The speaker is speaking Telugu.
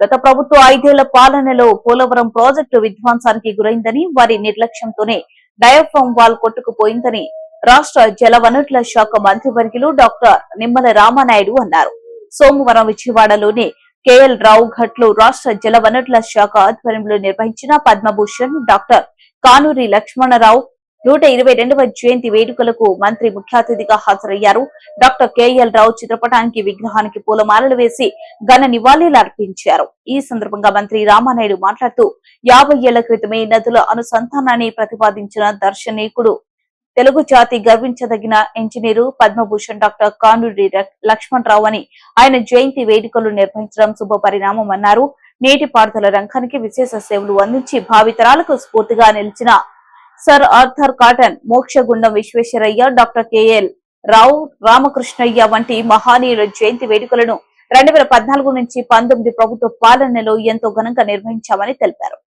గత ప్రభుత్వ 5 ఏళ్ల పాలనలో పోలవరం ప్రాజెక్టు విధ్వంసానికి గురైందని, వారి నిర్లక్ష్యంతోనే డయాఫ్రామ్ వాల్ కొట్టుకుపోయిందని రాష్ట్ర జలవనరుల శాఖ మంత్రివర్యులు డాక్టర్ నిమ్మల రామానాయుడు అన్నారు. సోమవారం విజయవాడలోని కేఎల్ రావు ఘట్లో రాష్ట్ర జలవనరుల శాఖ ఆధ్వర్యంలో నిర్వహించిన పద్మభూషణ్ డాక్టర్ కానూరి లక్ష్మణరావు 122వ జయంతి వేడుకలకు మంత్రి ముఖ్య అతిథిగా హాజరయ్యారు. డాక్టర్ కేఎల్ రావు చిత్రపటానికి, విగ్రహానికి పూలమాలలు వేసి ఘన నివాళులు అర్పించారు. ఈ సందర్భంగా మంత్రి రామానాయుడు మాట్లాడుతూ 50 ఏళ్ల క్రితమే నదుల అనుసంధానాన్ని ప్రతిపాదించిన దర్శనీకుడు, తెలుగు జాతి గర్వించదగిన ఇంజనీరు పద్మభూషణ్ డాక్టర్ కానూరి లక్ష్మణరావు అని ఆయన జయంతి వేడుకలు నిర్వహించడం శుభపరిణామమన్నారు. నీటిపారుదల రంగానికి విశేష సేవలు అందించి భావితరాలకు స్ఫూర్తిగా నిలిచిన sir Arthur Cotton, Mokshagundam Visvesvaraya, doctor KL Rao, Ramakrishnaiah వంటి మహానీయుల జయంతి వేడుకలను 2014 నుంచి 19 ప్రభుత్వ పాలనలో ఎంతో ఘనంగా నిర్వహించామని తెలిపారు.